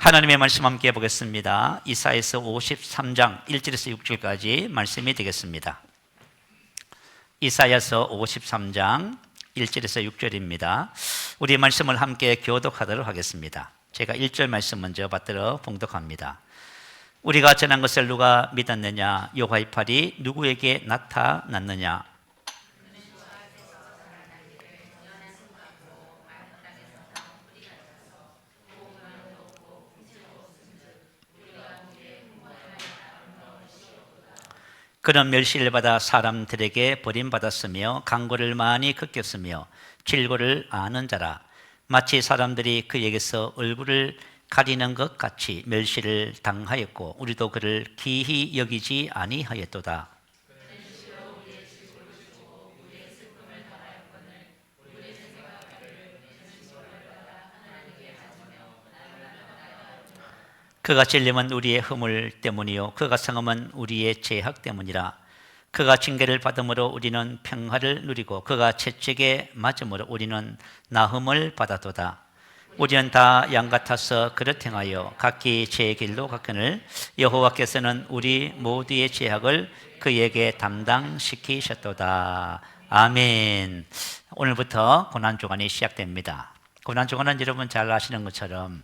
하나님의 말씀 함께 보겠습니다. 이사야서 53장 1절에서 6절까지 말씀이 되겠습니다. 이사야서 53장 1절에서 6절입니다. 우리 말씀을 함께 교독하도록 하겠습니다. 제가 1절 말씀 먼저 받들어 봉독합니다. 우리가 전한 것을 누가 믿었느냐? 여호와의 팔이 누구에게 나타났느냐? 그는 멸시를 받아 사람들에게 버림받았으며 강고를 많이 겪었으며 질고를 아는 자라. 마치 사람들이 그에게서 얼굴을 가리는 것 같이 멸시를 당하였고 우리도 그를 기히 여기지 아니하였도다. 그가 찔림은 우리의 허물 때문이요 그가 상함은 우리의 죄악 때문이라. 그가 징계를 받음으로 우리는 평화를 누리고 그가 채찍에 맞음으로 우리는 나음을 받았도다. 우리는 다 양 같아서 그릇 행하여 각기 제 길로 갔거늘 여호와께서는 우리 모두의 죄악을 그에게 담당시키셨도다. 아멘. 오늘부터 고난주간이 시작됩니다. 고난주간은 여러분 잘 아시는 것처럼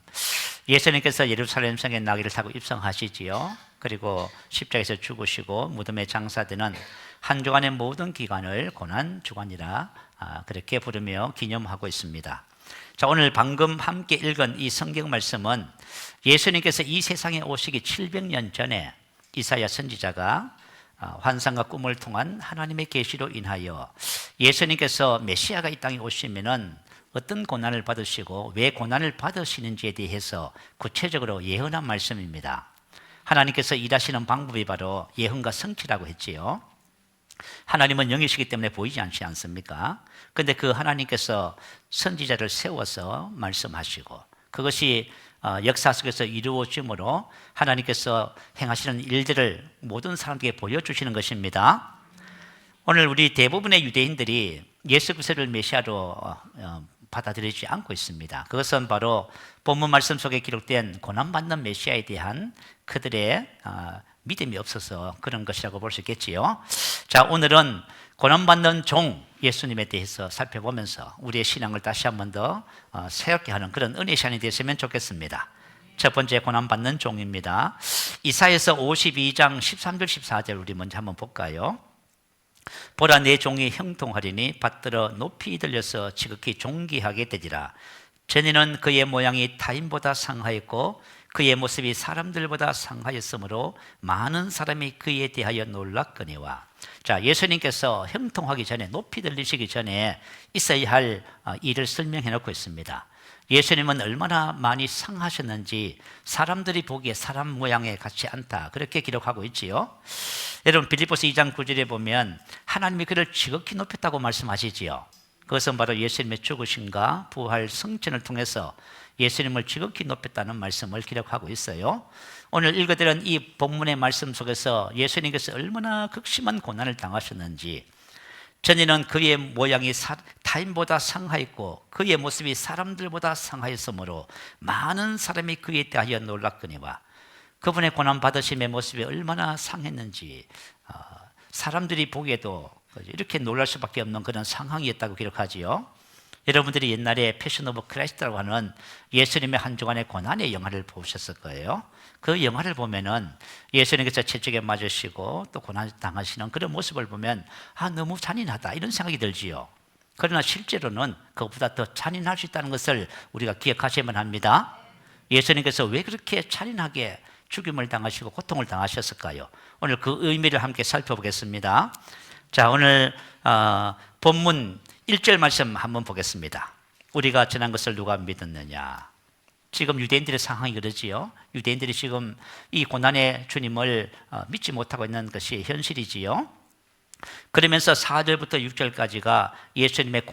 예수님께서 예루살렘 성에 나귀를 타고 입성하시지요. 그리고 십자가에서 죽으시고 무덤에 장사되는 한 주간의 모든 기간을 고난주간이라 그렇게 부르며 기념하고 있습니다. 자, 오늘 방금 함께 읽은 이 성경 말씀은 예수님께서 이 세상에 오시기 700년 전에 이사야 선지자가 환상과 꿈을 통한 하나님의 계시로 인하여 예수님께서 메시아가 이 땅에 오시면은 어떤 고난을 받으시고 왜 고난을 받으시는지에 대해서 구체적으로 예언한 말씀입니다. 하나님께서 일하시는 방법이 바로 예언과 성취라고 했지요. 하나님은 영이시기 때문에 보이지 않지 않습니까? 그런데 그 하나님께서 선지자를 세워서 말씀하시고 그것이 역사 속에서 이루어짐으로 하나님께서 행하시는 일들을 모든 사람에게 보여주시는 것입니다. 오늘 우리 대부분의 유대인들이 예수 그리스도를 메시아로 받아들이지 않고 있습니다. 그것은 바로 본문 말씀 속에 기록된 고난받는 메시아에 대한 그들의 믿음이 없어서 그런 것이라고 볼 수 있겠지요. 자, 오늘은 고난받는 종 예수님에 대해서 살펴보면서 우리의 신앙을 다시 한 번 더 새롭게 하는 그런 은혜의 시간이 되었으면 좋겠습니다. 첫 번째 고난받는 종입니다. 이사야서 52장 13절 14절 우리 먼저 한번 볼까요? 보라 내 종이 형통하리니 받들어 높이 들려서 지극히 존귀하게 되리라. 전에는 그의 모양이 타인보다 상하였고 그의 모습이 사람들보다 상하였으므로 많은 사람이 그에 대하여 놀랐거니와. 자, 예수님께서 형통하기 전에 높이 들리시기 전에 있어야 할 일을 설명해 놓고 있습니다. 예수님은 얼마나 많이 상하셨는지 사람들이 보기에 사람 모양에 같지 않다 그렇게 기록하고 있지요. 여러분 빌립보서 2장 9절에 보면 하나님이 그를 지극히 높였다고 말씀하시지요. 그것은 바로 예수님의 죽으심과 부활 승천을 통해서 예수님을 지극히 높였다는 말씀을 기록하고 있어요. 오늘 읽어드린 이 본문의 말씀 속에서 예수님께서 얼마나 극심한 고난을 당하셨는지, 전에는 그의 모양이 타인보다 상하였고 그의 모습이 사람들보다 상하였으므로 많은 사람이 그에 대하여 놀랐거니와. 그분의 고난받으심의 모습이 얼마나 상했는지 사람들이 보기에도 이렇게 놀랄 수밖에 없는 그런 상황이었다고 기록하지요. 여러분들이 옛날에 패션 오브 크라이스트라고 하는 예수님의 한 주간의 고난의 영화를 보셨을 거예요. 그 영화를 보면은 예수님께서 채찍에 맞으시고 또 고난 당하시는 그런 모습을 보면 너무 잔인하다 이런 생각이 들지요. 그러나 실제로는 그것보다 더 잔인할 수 있다는 것을 우리가 기억하셔야만 합니다. 예수님께서 왜 그렇게 잔인하게 죽임을 당하시고 고통을 당하셨을까요? 오늘 그 의미를 함께 살펴보겠습니다. 자, 오늘 본문 1절 말씀 한번 보겠습니다. 우리가 전한 것을 누가 믿었느냐? 지금 유대인들의 상황이 그러지요. 유대인들이 지금 이 고난의 주님을 믿지 못하고 있는 것이 현실이지요. 그러면서 4절부터 6절까지가 예수님의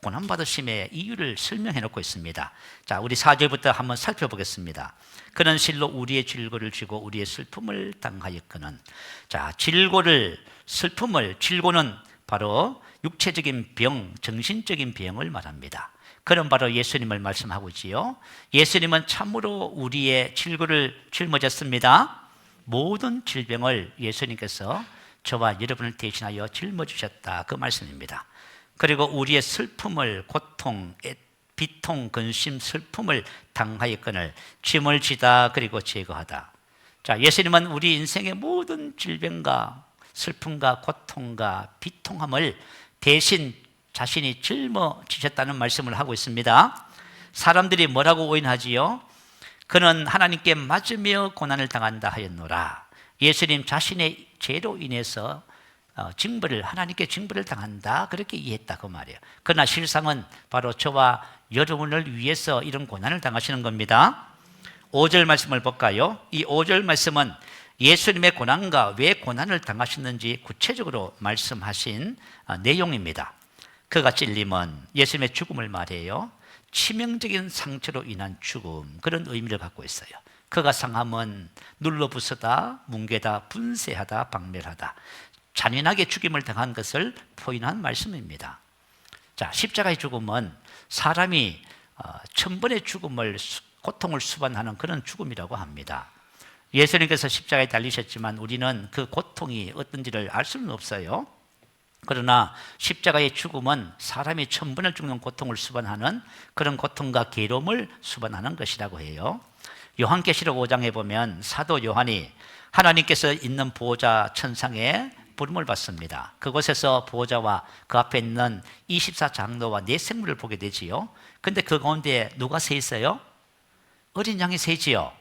고난받으심의 이유를 설명해 놓고 있습니다. 자, 우리 4절부터 한번 살펴보겠습니다. 그는 실로 우리의 질고를 지고 우리의 슬픔을 당하였거늘. 자, 질고는 바로 육체적인 병, 정신적인 병을 말합니다. 그런 바로 예수님을 말씀하고 있지요. 예수님은 참으로 우리의 질고를 짊어졌습니다. 모든 질병을 예수님께서 저와 여러분을 대신하여 짊어지셨다, 그 말씀입니다. 그리고 우리의 슬픔을, 고통, 비통, 근심, 슬픔을 당하였거늘 짐을 지다 그리고 제거하다. 자, 예수님은 우리 인생의 모든 질병과 슬픔과 고통과 비통함을 대신 자신이 짊어지셨다는 말씀을 하고 있습니다. 사람들이 뭐라고 오인하지요? 그는 하나님께 맞으며 고난을 당한다 하였노라. 예수님 자신의 죄로 인해서 하나님께 징벌을 당한다, 그렇게 이해했다, 그 말이에요. 그러나 실상은 바로 저와 여러분을 위해서 이런 고난을 당하시는 겁니다. 5절 말씀을 볼까요? 이 5절 말씀은 예수님의 고난과 왜 고난을 당하셨는지 구체적으로 말씀하신 내용입니다. 그가 찔림은 예수님의 죽음을 말해요. 치명적인 상처로 인한 죽음, 그런 의미를 갖고 있어요. 그가 상함은 눌러부수다, 뭉개다, 분쇄하다, 박멸하다, 잔인하게 죽임을 당한 것을 포인한 말씀입니다. 자, 십자가의 죽음은 사람이 천번의 죽음을, 고통을 수반하는 그런 죽음이라고 합니다. 예수님께서 십자가에 달리셨지만 우리는 그 고통이 어떤지를 알 수는 없어요. 그러나 십자가의 죽음은 사람이 천번을 죽는 고통을 수반하는 그런 고통과 괴로움을 수반하는 것이라고 해요. 요한계시록 5장에 보면 사도 요한이 하나님께서 있는 보호자 천상에 부름을 받습니다. 그곳에서 보호자와 그 앞에 있는 24장로와 4생물을 보게 되지요. 근데 그 가운데 누가 서 있어요? 어린 양이 서 있지요.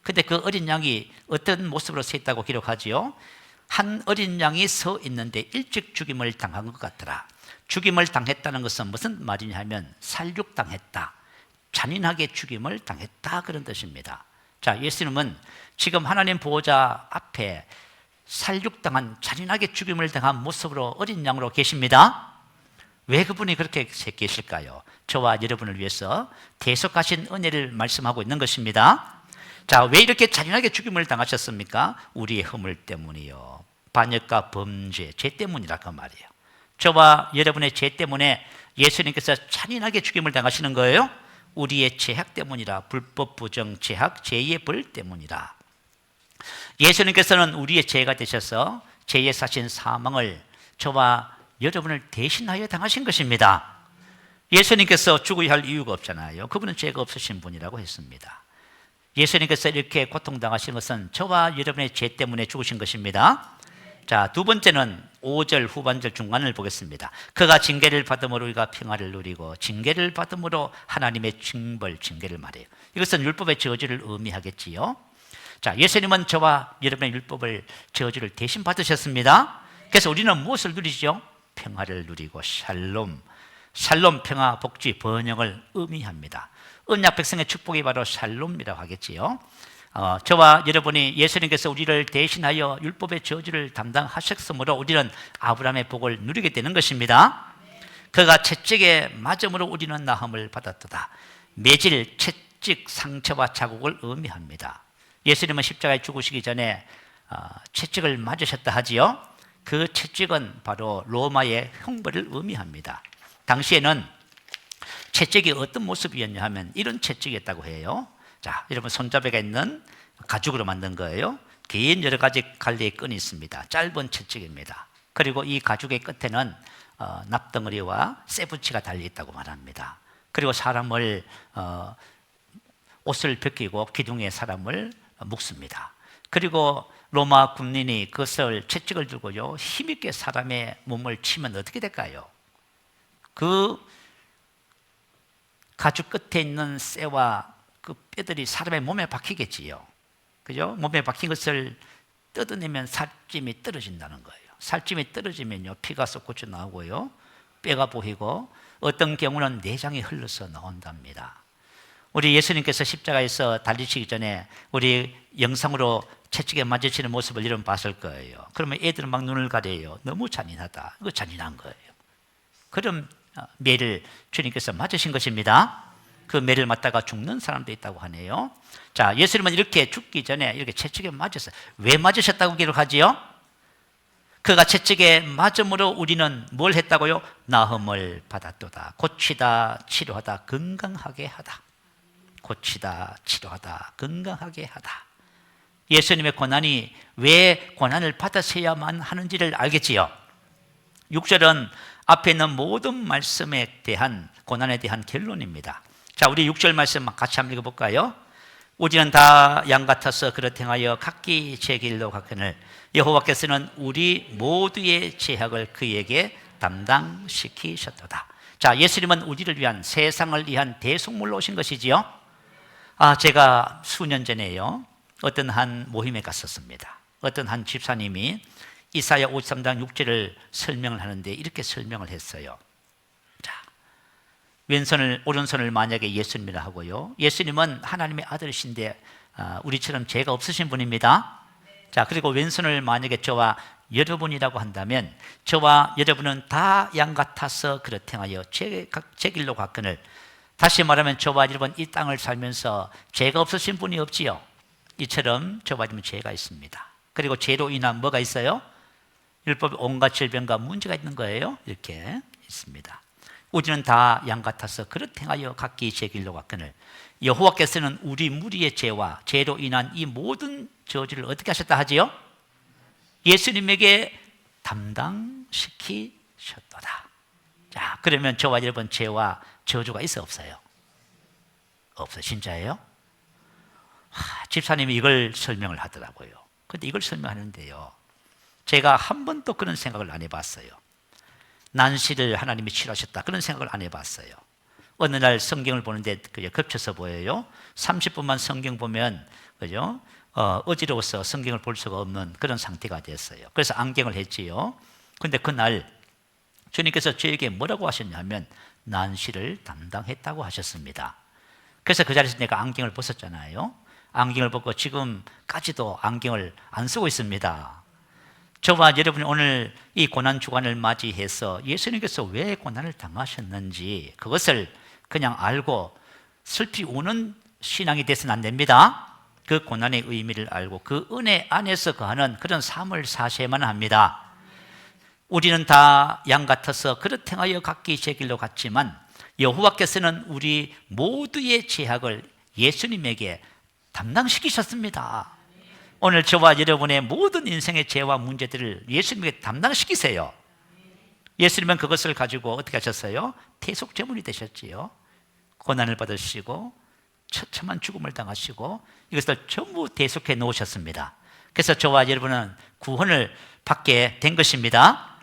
근데 그 어린 양이 어떤 모습으로 서 있다고 기록하지요? 한 어린 양이 서 있는데 일찍 죽임을 당한 것 같더라. 죽임을 당했다는 것은 무슨 말이냐 하면 살육당했다, 잔인하게 죽임을 당했다, 그런 뜻입니다. 자, 예수님은 지금 하나님 보호자 앞에 살육당한, 잔인하게 죽임을 당한 모습으로 어린 양으로 계십니다. 왜 그분이 그렇게 계실까요? 저와 여러분을 위해서 대속하신 은혜를 말씀하고 있는 것입니다. 자, 왜 이렇게 잔인하게 죽임을 당하셨습니까? 우리의 허물 때문이요, 반역과 범죄, 죄 때문이라 그 말이에요. 저와 여러분의 죄 때문에 예수님께서 잔인하게 죽임을 당하시는 거예요. 우리의 죄악 때문이라, 불법 부정, 죄악, 죄의 벌 때문이라. 예수님께서는 우리의 죄가 되셔서 죄의 사신 사망을 저와 여러분을 대신하여 당하신 것입니다. 예수님께서 죽어야 할 이유가 없잖아요. 그분은 죄가 없으신 분이라고 했습니다. 예수님께서 이렇게 고통당하신 것은 저와 여러분의 죄 때문에 죽으신 것입니다. 자, 두 번째는 5절 후반절 중간을 보겠습니다. 그가 징계를 받음으로 우리가 평화를 누리고, 징계를 받음으로 하나님의 징벌, 징계를 말해요. 이것은 율법의 저주를 의미하겠지요. 자, 예수님은 저와 여러분의 율법을, 저주를 대신 받으셨습니다. 그래서 우리는 무엇을 누리죠? 평화를 누리고, 샬롬, 평화, 복지, 번영을 의미합니다. 언약 백성의 축복이 바로 샬롬이라고 하겠지요. 저와 여러분이 예수님께서 우리를 대신하여 율법의 저주를 담당하셨으므로 우리는 아브라함의 복을 누리게 되는 것입니다. 그가 채찍에 맞음으로 우리는 나음을 받았도다. 매질, 채찍, 상처와 자국을 의미합니다. 예수님은 십자가에 죽으시기 전에 채찍을 맞으셨다 하지요. 그 채찍은 바로 로마의 형벌을 의미합니다. 당시에는 채찍이 어떤 모습이었냐 하면 이런 채찍이었다고 해요. 자, 여러분 손잡이가 있는 가죽으로 만든 거예요. 긴 여러 가지 갈래의 끈이 있습니다. 짧은 채찍입니다. 그리고 이 가죽의 끝에는 납덩어리와 쇠붙이가 달려있다고 말합니다. 그리고 사람을 옷을 벗기고 기둥에 사람을 묶습니다. 그리고 로마 군인이 그것을 채찍을 들고요, 힘있게 사람의 몸을 치면 어떻게 될까요? 그 가죽 끝에 있는 쇠와 그 뼈들이 사람의 몸에 박히겠지요. 그죠? 몸에 박힌 것을 뜯어내면 살찜이 떨어진다는 거예요. 살찜이 떨어지면요, 피가 쏟구쳐 나오고요, 뼈가 보이고, 어떤 경우는 내장이 흘러서 나온답니다. 우리 예수님께서 십자가에서 달리시기 전에 우리 영상으로 채찍에 맞으시는 모습을 여러분 봤을 거예요. 그러면 애들은 막 눈을 가려요. 너무 잔인하다. 이거 잔인한 거예요. 그럼 매를 주님께서 맞으신 것입니다. 그 매를 맞다가 죽는 사람도 있다고 하네요. 자, 예수님은 이렇게 죽기 전에 이렇게 채찍에 맞으셨어요. 왜 맞으셨다고 기록하지요? 그가 채찍에 맞음으로 우리는 뭘 했다고요? 나음을 받았도다. 고치다, 치료하다, 건강하게 하다. 고치다, 치료하다, 건강하게 하다. 예수님의 고난이 왜 고난을 받으셔야만 하는지를 알겠지요. 6절은 앞에 있는 모든 말씀에 대한 고난에 대한 결론입니다. 자, 우리 6절 말씀 같이 한번 읽어볼까요? 우리는 다 양 같아서 그릇 행하여 각기 제 길로 가거늘 여호와께서는 우리 모두의 죄악을 그에게 담당시키셨도다. 자, 예수님은 우리를 위한, 세상을 위한 대속물로 오신 것이지요. 제가 수년 전에요, 어떤 한 모임에 갔었습니다. 어떤 한 집사님이 이사야 53장 6절을 설명을 하는데 이렇게 설명을 했어요. 자, 왼손을, 오른손을 만약에 예수님이라 하고요, 예수님은 하나님의 아들이신데 우리처럼 죄가 없으신 분입니다. 자, 그리고 왼손을 만약에 저와 여러분이라고 한다면 저와 여러분은 다 양 같아서 그릇 행하여 제 길로 갔거늘, 다시 말하면 저와 여러분 이 땅을 살면서 죄가 없으신 분이 없지요. 이처럼 저와 여러분 죄가 있습니다. 그리고 죄로 인한 뭐가 있어요? 율법 온갖 질병과 문제가 있는 거예요. 이렇게 있습니다. 우리는 다 양 같아서 그릇 행하여 각기 제 길로 갔거늘 여호와께서는 우리 무리의 죄와 죄로 인한 이 모든 저주를 어떻게 하셨다 하지요? 예수님에게 담당시키셨도다. 자, 그러면 저와 여러분 죄와 저주가 있어 없어요? 없어요. 진짜예요? 집사님이 이걸 설명을 하더라고요. 근데 이걸 설명하는데요, 제가 한 번도 그런 생각을 안 해봤어요. 난시를 하나님이 치료하셨다, 그런 생각을 안 해봤어요. 어느 날 성경을 보는데 그저 겹쳐서 보여요. 30분만 성경 보면 그죠? 어지러워서 성경을 볼 수가 없는 그런 상태가 됐어요. 그래서 안경을 했지요. 근데 그날 주님께서 저에게 뭐라고 하셨냐면 난시를 담당했다고 하셨습니다. 그래서 그 자리에서 내가 안경을 벗었잖아요. 안경을 벗고 지금까지도 안경을 안 쓰고 있습니다. 저와 여러분이 오늘 이 고난 주간을 맞이해서 예수님께서 왜 고난을 당하셨는지 그것을 그냥 알고 슬피 우는 신앙이 돼서는 안 됩니다. 그 고난의 의미를 알고 그 은혜 안에서 거하는 그런 삶을 사셔야만 합니다. 우리는 다 양 같아서 그릇 행하여 각기 제 길로 갔지만 여호와께서는 우리 모두의 죄악을 예수님에게 담당시키셨습니다. 오늘 저와 여러분의 모든 인생의 죄와 문제들을 예수님에게 담당시키세요. 예수님은 그것을 가지고 어떻게 하셨어요? 대속제물이 되셨지요. 고난을 받으시고 처참한 죽음을 당하시고 이것을 전부 대속해 놓으셨습니다. 그래서 저와 여러분은 구원을 받게 된 것입니다.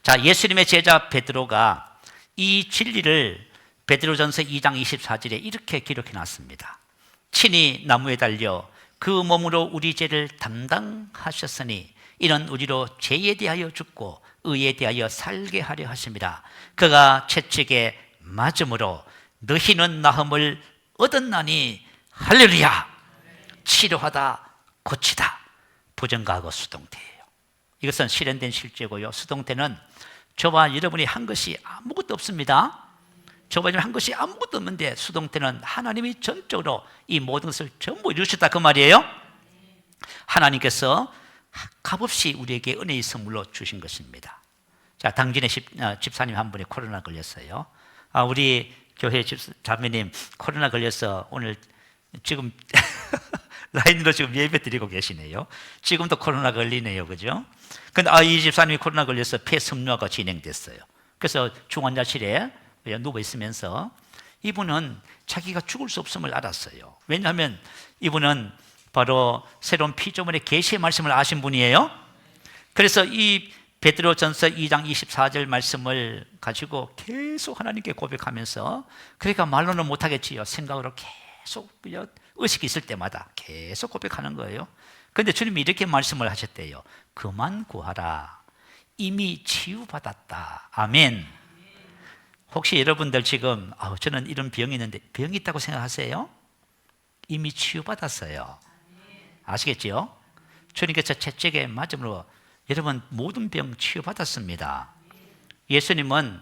자, 예수님의 제자 베드로가 이 진리를 베드로전서 2장 24절에 이렇게 기록해 놨습니다. 친히 나무에 달려 그 몸으로 우리 죄를 담당하셨으니 이는 우리로 죄에 대하여 죽고 의에 대하여 살게 하려 하십니다. 그가 채찍에 맞음으로 너희는 나음을 얻었나니 할렐루야. 치료하다, 고치다, 부정가하고 수동태예요. 이것은 실현된 실제고요. 수동태는 저와 여러분이 한 것이 아무것도 없습니다. 저와 여러분이 한 것이 아무것도 없는데 수동태는 하나님이 전적으로 이 모든 것을 전부 이루셨다 그 말이에요. 하나님께서 값없이 우리에게 은혜의 선물로 주신 것입니다. 자, 당진에 집사님 한 분이 코로나 걸렸어요. 우리 교회 자매님 코로나 걸려서 오늘 지금 라인으로 지금 예배 드리고 계시네요. 지금도 코로나 걸리네요. 그죠? 근데 이 집사님이 코로나 걸려서 폐섬유화가 진행됐어요. 그래서 중환자실에 누워 있으면서 이분은 자기가 죽을 수 없음을 알았어요. 왜냐하면 이분은 바로 새로운 피조물의 계시의 말씀을 아신 분이에요. 그래서 이 베드로전서 2장 24절 말씀을 가지고 계속 하나님께 고백하면서, 그러니까 말로는 못하겠지요. 생각으로 계속 의식이 있을 때마다 계속 고백하는 거예요. 그런데 주님이 이렇게 말씀을 하셨대요. 그만 구하라. 이미 치유받았다. 아멘. 혹시 여러분들 지금 저는 이런 병이 있는데 병이 있다고 생각하세요? 이미 치유받았어요. 아시겠죠? 주님께서 채찍에 맞음으로 여러분 모든 병 치유받았습니다. 예수님은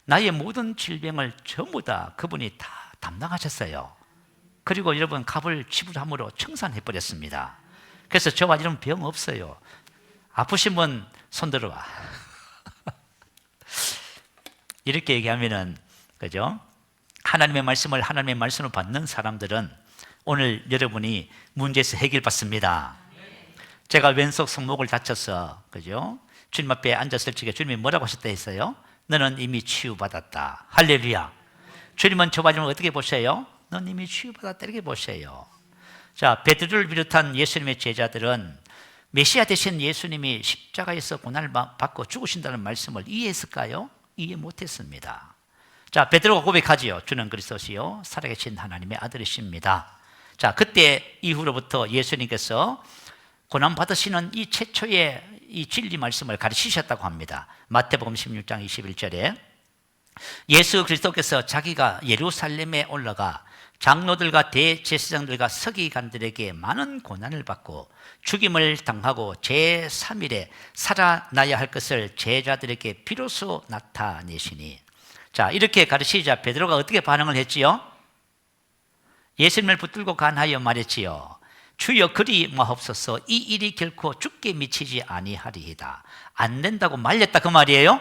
나의 모든 질병을 전부 다 그분이 다 담당하셨어요. 그리고 여러분 값을 지불함으로 청산해버렸습니다. 그래서 저와 여러분 병 없어요. 아프신 분 손 들어와. 이렇게 얘기하면은, 그죠? 하나님의 말씀으로 받는 사람들은 오늘 여러분이 문제에서 해결받습니다. 제가 왼쪽 손목을 다쳐서, 그죠? 주님 앞에 앉았을 적에 주님이 뭐라고 하셨다 했어요? 너는 이미 치유받았다. 할렐루야. 주님은 저 마지막을 어떻게 보세요? 넌 이미 치유받았다 이렇게 보세요. 자, 베드로를 비롯한 예수님의 제자들은 메시아 되신 예수님이 십자가에서 고난을 받고 죽으신다는 말씀을 이해했을까요? 이해 못했습니다. 자, 베드로가 고백하지요. 주는 그리스도시요 살아계신 하나님의 아들이십니다. 자, 그때 이후로부터 예수님께서 고난 받으시는 이 최초의 이 진리 말씀을 가르치셨다고 합니다. 마태복음 16장 21절에 예수 그리스도께서 자기가 예루살렘에 올라가 장로들과 대제사장들과 서기관들에게 많은 고난을 받고 죽임을 당하고 제3일에 살아나야 할 것을 제자들에게 비로소 나타내시니. 자, 이렇게 가르치자 베드로가 어떻게 반응을 했지요? 예수님을 붙들고 간하여 말했지요. 주여 그리 마옵소서. 이 일이 결코 죽게 미치지 아니하리이다. 안 된다고 말렸다 그 말이에요.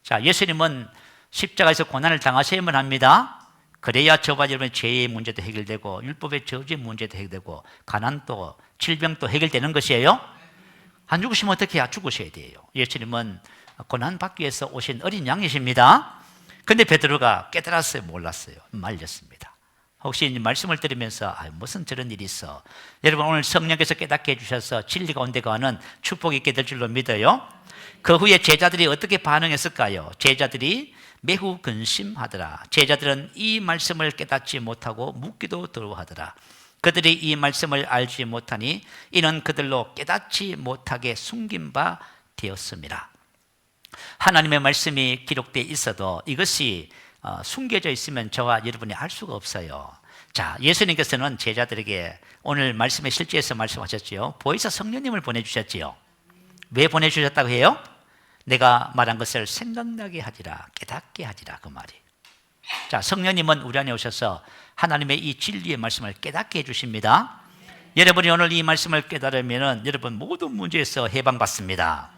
자, 예수님은 십자가에서 고난을 당하셔야만 합니다. 그래야 저와 여러분의 죄의 문제도 해결되고 율법의 저주의 문제도 해결되고 가난도 질병도 해결되는 것이에요. 안 죽으시면 어떻게 해야? 죽으셔야 돼요. 예수님은 고난 받기 위해서 오신 어린 양이십니다. 근데 베드로가 깨달았어요? 몰랐어요? 말렸습니다. 혹시 말씀을 들으면서 무슨 저런 일이 있어? 여러분, 오늘 성령께서 깨닫게 해주셔서 진리 가운데 가는 축복이 있게 될 줄로 믿어요. 그 후에 제자들이 어떻게 반응했을까요? 제자들이 매우 근심하더라. 제자들은 이 말씀을 깨닫지 못하고 묻기도 두려워하더라. 그들이 이 말씀을 알지 못하니 이는 그들로 깨닫지 못하게 숨긴 바 되었습니다. 하나님의 말씀이 기록되어 있어도 이것이 숨겨져 있으면 저와 여러분이 알 수가 없어요. 자, 예수님께서는 제자들에게 오늘 말씀의 실제에서 말씀하셨지요. 보혜사 성령님을 보내주셨지요. 왜 보내주셨다고 해요? 내가 말한 것을 생각나게 하지라, 깨닫게 하지라, 그 말이. 자, 성령님은 우리 안에 오셔서 하나님의 이 진리의 말씀을 깨닫게 해주십니다. 여러분이 오늘 이 말씀을 깨달으면 여러분 모든 문제에서 해방받습니다.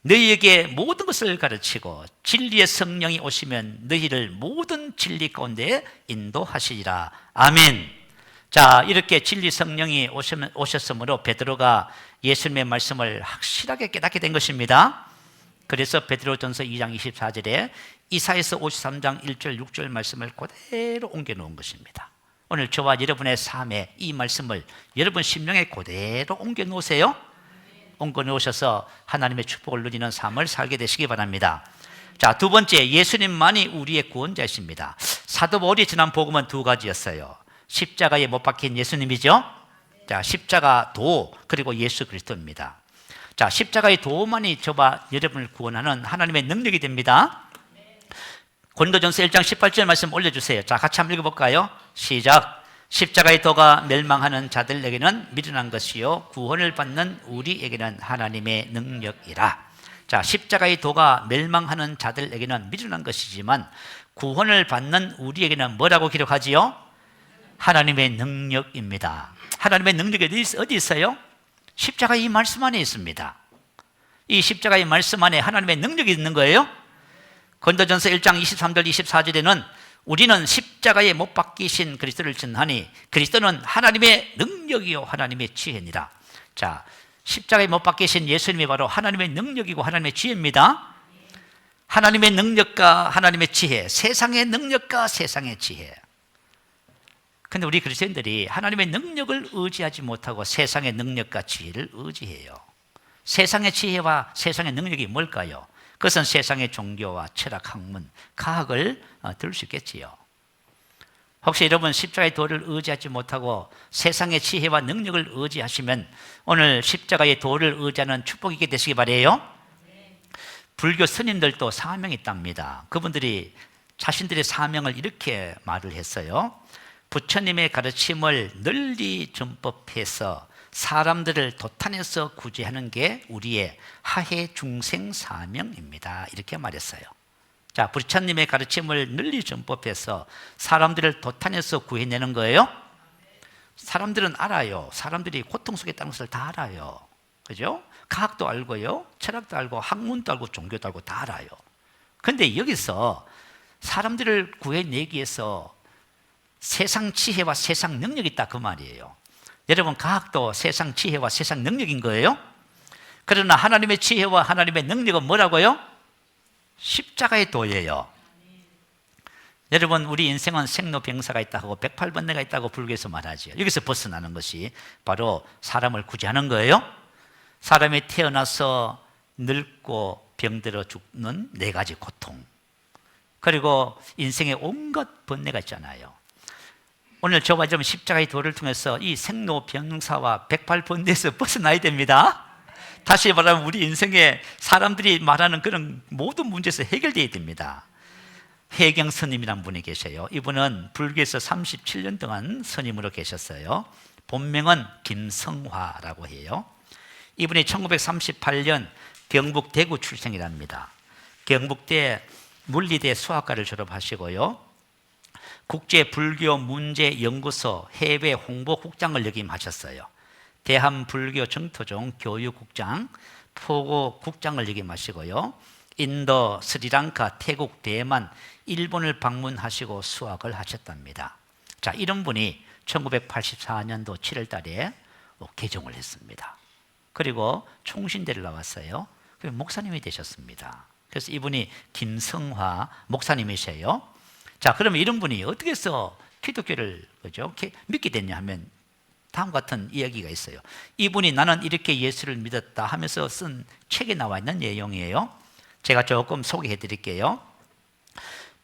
너희에게 모든 것을 가르치고 진리의 성령이 오시면 너희를 모든 진리 가운데 인도하시리라. 아멘. 자, 이렇게 진리 성령이 오셨으므로 베드로가 예수님의 말씀을 확실하게 깨닫게 된 것입니다. 그래서 베드로전서 2장 24절에 이사야서 53장 1절 6절 말씀을 그대로 옮겨 놓은 것입니다. 오늘 저와 여러분의 삶에 이 말씀을 여러분 심령에 그대로 옮겨 놓으세요. 옮겨 놓으셔서 하나님의 축복을 누리는 삶을 살게 되시기 바랍니다. 자, 두 번째, 예수님만이 우리의 구원자이십니다. 사도 바울이 전한 복음은 두 가지였어요. 십자가에 못 박힌 예수님이죠. 자, 십자가 도 그리고 예수 그리스도입니다. 자, 십자가의 도만이 저와 여러분을 구원하는 하나님의 능력이 됩니다. 고린도전서 1장 18절 말씀 올려주세요. 자, 같이 한번 읽어볼까요? 시작. 십자가의 도가 멸망하는 자들에게는 미련한 것이요 구원을 받는 우리에게는 하나님의 능력이라. 자, 십자가의 도가 멸망하는 자들에게는 미련한 것이지만 구원을 받는 우리에게는 뭐라고 기록하지요? 하나님의 능력입니다. 하나님의 능력이 어디 있어요? 십자가 이 말씀 안에 있습니다. 이 십자가의 말씀 안에 하나님의 능력이 있는 거예요. 고린도전서 1장 23절 24절에는 우리는 십자가에 못 박히신 그리스도를 전하니 그리스도는 하나님의 능력이요 하나님의 지혜니라. 자, 십자가에 못 박히신 예수님이 바로 하나님의 능력이고 하나님의 지혜입니다. 하나님의 능력과 하나님의 지혜, 세상의 능력과 세상의 지혜. 근데 우리 그리스도인들이 하나님의 능력을 의지하지 못하고 세상의 능력과 지혜를 의지해요. 세상의 지혜와 세상의 능력이 뭘까요? 그것은 세상의 종교와 철학, 학문, 과학을 들을 수 있겠지요. 혹시 여러분 십자가의 도를 의지하지 못하고 세상의 지혜와 능력을 의지하시면 오늘 십자가의 도를 의지하는 축복이 있게 되시기 바라요. 불교 스님들도 사명이 있답니다. 그분들이 자신들의 사명을 이렇게 말을 했어요. 부처님의 가르침을 널리 전법해서 사람들을 도탄에서 구제하는 게 우리의 하해 중생 사명입니다. 이렇게 말했어요. 자, 부처님의 가르침을 널리 전법해서 사람들을 도탄에서 구해내는 거예요. 사람들은 알아요. 사람들이 고통 속에 있다는 것을 다 알아요. 그죠? 과학도 알고요, 철학도 알고, 학문도 알고, 종교도 알고 다 알아요. 그런데 여기서 사람들을 구해내기 위해서 세상 지혜와 세상 능력이 있다 그 말이에요. 여러분, 과학도 세상 지혜와 세상 능력인 거예요. 그러나 하나님의 지혜와 하나님의 능력은 뭐라고요? 십자가의 도예요. 여러분, 우리 인생은 생로병사가 있다고 108번뇌가 있다고 불교에서 말하죠. 여기서 벗어나는 것이 바로 사람을 구제하는 거예요. 사람이 태어나서 늙고 병들어 죽는 4가지 고통, 그리고 인생의 온갖 번뇌가 있잖아요. 오늘 저와 여러분 십자가의 도를 통해서 이 생로병사와 108번뇌에서 벗어나야 됩니다. 다시 말하면 우리 인생에 사람들이 말하는 그런 모든 문제에서 해결되어야 됩니다. 해경 스님이라는 분이 계세요. 이분은 불교에서 37년 동안 스님으로 계셨어요. 본명은 김성화라고 해요. 이분이 1938년 경북 대구 출생이랍니다. 경북대 물리대 수학과를 졸업하시고요, 국제불교문제연구소 해외 홍보국장을 역임하셨어요. 대한불교정토종 교육국장, 포고국장을 역임하시고요, 인도, 스리랑카, 태국, 대만, 일본을 방문하시고 수학을 하셨답니다. 자, 이런 분이 1984년도 7월 달에 개종을 했습니다. 그리고 총신대를 나왔어요. 그리고 목사님이 되셨습니다. 그래서 이분이 김성화 목사님이세요. 자, 그러면 이런 분이 어떻게 해서 기독교를 그죠? 믿게 됐냐 하면 다음과 같은 이야기가 있어요. 이분이 나는 이렇게 예수를 믿었다 하면서 쓴 책에 나와 있는 내용이에요. 제가 조금 소개해 드릴게요.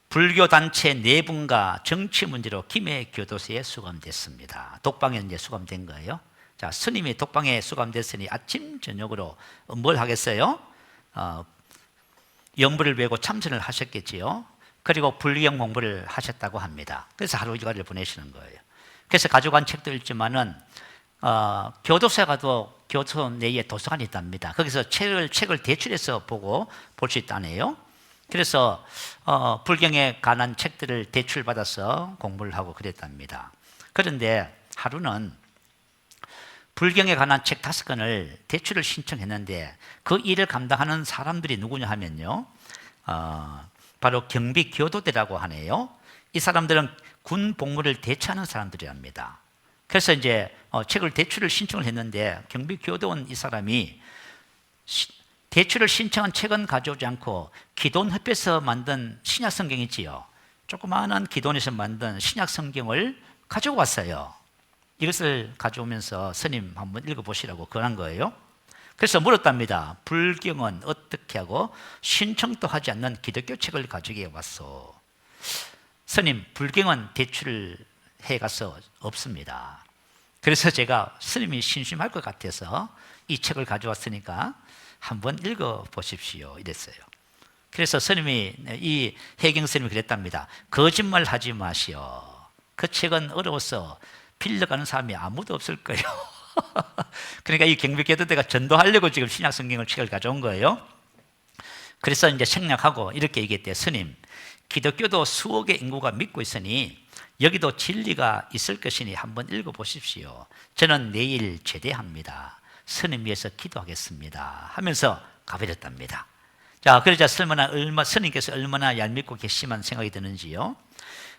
불교단체 내분과 정치 문제로 김해 교도소에 수감됐습니다. 독방에 이제 수감된 거예요. 자, 스님이 독방에 수감됐으니 아침 저녁으로 뭘 하겠어요? 연불을 외고 참선을 하셨겠지요. 그리고 불경 공부를 하셨다고 합니다. 그래서 하루 일과를 보내시는 거예요. 그래서 가져간 책도 읽지만은 교도소에 가도 교도소 내에 도서관이 있답니다. 거기서 책을 대출해서 보고 볼 수 있다네요. 그래서 불경에 관한 책들을 대출받아서 공부를 하고 그랬답니다. 그런데 하루는 불경에 관한 책 5권을 대출을 신청했는데 그 일을 감당하는 사람들이 누구냐 하면요, 바로 경비교도대라고 하네요. 이 사람들은 군 복무를 대체하는 사람들이랍니다. 그래서 이제 책을 대출을 신청을 했는데 경비교도원 이 사람이 대출을 신청한 책은 가져오지 않고 기돈협회에서 만든 신약성경 있지요. 조그마한 기돈에서 만든 신약성경을 가지고 왔어요. 이것을 가져오면서 스님 한번 읽어보시라고 권한 거예요. 그래서 물었답니다. 불경은 어떻게 하고 신청도 하지 않는 기독교 책을 가지고 왔소. 스님, 불경은 대출을 해가서 없습니다. 그래서 제가 스님이 심심할 것 같아서 이 책을 가져왔으니까 한번 읽어보십시오 이랬어요. 그래서 스님이, 이 해경 스님이 그랬답니다. 거짓말 하지 마시오. 그 책은 어려워서 빌려가는 사람이 아무도 없을 거예요. 그러니까 이 경비교도대가 전도하려고 지금 신약성경을 책을 가져온 거예요. 그래서 이제 생략하고 이렇게 얘기했대요. 스님, 기독교도 수억의 인구가 믿고 있으니 여기도 진리가 있을 것이니 한번 읽어보십시오. 저는 내일 제대합니다. 스님 위해서 기도하겠습니다 하면서 가버렸답니다. 자, 그러자 스님께서 얼마나 얄밉고 괘씸한 생각이 드는지요.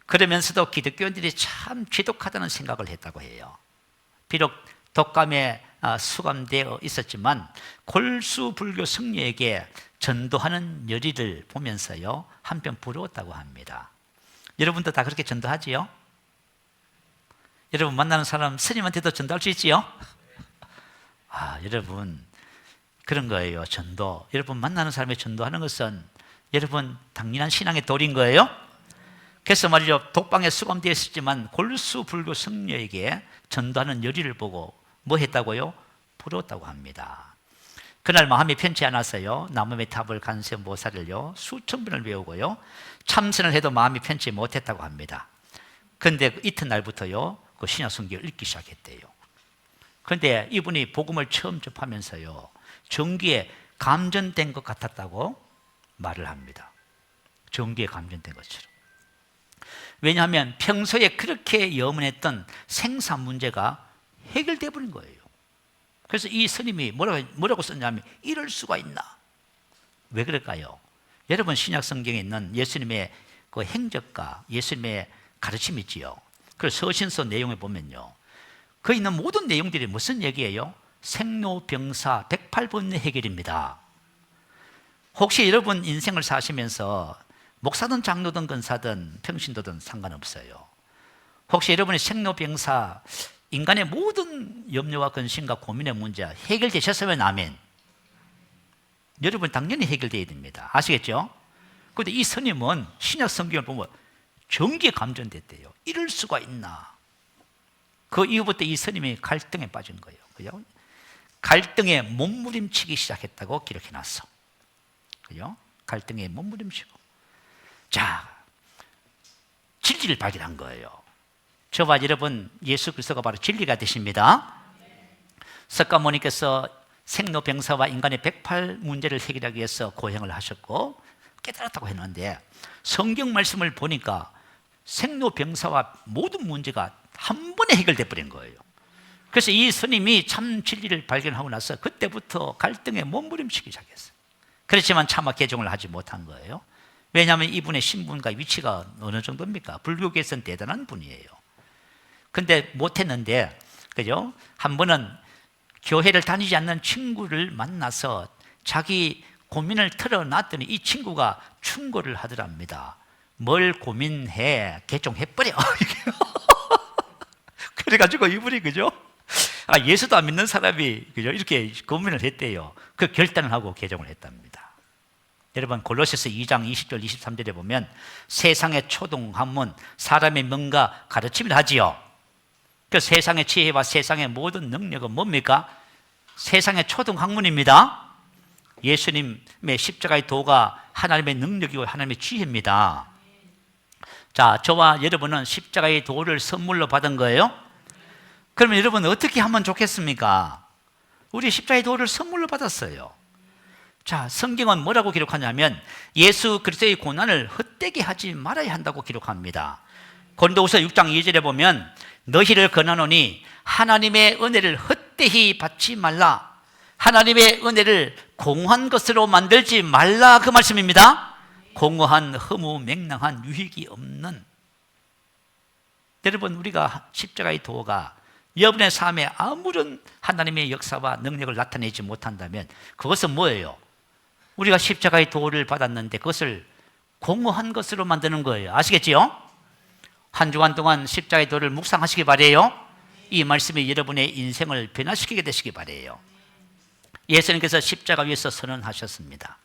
그러면서도 기독교인들이 참 지독하다는 생각을 했다고 해요. 비록 독감에 수감되어 있었지만 골수불교 성녀에게 전도하는 열의를 보면서요, 한편 부러웠다고 합니다. 여러분도 다 그렇게 전도하지요? 여러분 만나는 사람 스님한테도 전도할 수 있지요? 여러분 그런 거예요. 전도. 여러분 만나는 사람에 전도하는 것은 여러분 당연한 신앙의 도리인 거예요. 그래서 말이죠, 독방에 수감되어 있었지만 골수불교 성녀에게 전도하는 열의를 보고 뭐 했다고요? 부러웠다고 합니다. 그날 마음이 편치 않았어요. 나무의 탑을 간세 모사를요 수천 번을 외우고요 참선을 해도 마음이 편치 못했다고 합니다. 그런데 이튿날부터요 그 신약성경을 읽기 시작했대요. 그런데 이분이 복음을 처음 접하면서요 전기에 감전된 것 같았다고 말을 합니다. 전기에 감전된 것처럼. 왜냐하면 평소에 그렇게 염원했던 생사 문제가 해결되어 버린 거예요. 그래서 이 스님이 뭐라고 썼냐면 이럴 수가 있나? 왜 그럴까요? 여러분 신약 성경에 있는 예수님의 그 행적과 예수님의 가르침이 있지요. 그 서신서 내용에 보면요, 그 있는 모든 내용들이 무슨 얘기예요? 생로병사 108번의 해결입니다. 혹시 여러분 인생을 사시면서 목사든 장로든 권사든 평신도든 상관없어요. 혹시 여러분의 생로병사, 인간의 모든 염려와 근심과 고민의 문제 해결되셨으면 아멘. 여러분 당연히 해결되어야 됩니다. 아시겠죠? 그런데 이 스님은 신약 성경을 보면 정기에 감전됐대요. 이럴 수가 있나? 그 이후부터 이 스님이 갈등에 빠진 거예요. 그죠? 갈등에 몸부림치기 시작했다고 기록해놨어. 그죠? 갈등에 몸부림치고. 자, 진리를 발견한 거예요. 저와 여러분, 예수 그리스도가 바로 진리가 되십니다. 석가모니께서 생로병사와 인간의 108 문제를 해결하기 위해서 고행을 하셨고 깨달았다고 했는데, 성경 말씀을 보니까 생로병사와 모든 문제가 한 번에 해결돼 버린 거예요. 그래서 이 스님이 참 진리를 발견하고 나서 그때부터 갈등에 몸부림치기 시작했어요. 그렇지만 차마 개종을 하지 못한 거예요. 왜냐하면 이분의 신분과 위치가 어느 정도입니까? 불교계에서는 대단한 분이에요. 근데 못했는데, 그죠? 한 번은 교회를 다니지 않는 친구를 만나서 자기 고민을 털어놨더니 이 친구가 충고를 하더랍니다. 뭘 고민해? 개종해버려. 그래가지고 이분이, 그죠? 예수도 안 믿는 사람이, 그죠? 이렇게 고민을 했대요. 그 결단을 하고 개종을 했답니다. 여러분, 골로새서 2장 20절 23절에 보면 세상의 초동학문, 사람의 명과 가르침을 하지요. 그 세상의 지혜와 세상의 모든 능력은 뭡니까? 세상의 초등학문입니다. 예수님의 십자가의 도가 하나님의 능력이고 하나님의 지혜입니다. 자, 저와 여러분은 십자가의 도를 선물로 받은 거예요. 그러면 여러분 어떻게 하면 좋겠습니까? 우리 십자가의 도를 선물로 받았어요. 자, 성경은 뭐라고 기록하냐면 예수 그리스도의 고난을 헛되게 하지 말아야 한다고 기록합니다. 고린도후서 6장 2절에 보면 너희를 권하노니 하나님의 은혜를 헛되이 받지 말라. 하나님의 은혜를 공허한 것으로 만들지 말라, 그 말씀입니다. 공허한, 허무, 맹랑한, 유익이 없는. 여러분, 우리가 십자가의 도가 여러분의 삶에 아무런 하나님의 역사와 능력을 나타내지 못한다면 그것은 뭐예요? 우리가 십자가의 도를 받았는데 그것을 공허한 것으로 만드는 거예요. 아시겠지요? 한 주간 동안 십자가의 도를 묵상하시기 바래요. 이 말씀이 여러분의 인생을 변화시키게 되시기 바래요. 예수님께서 십자가 위에서 선언하셨습니다.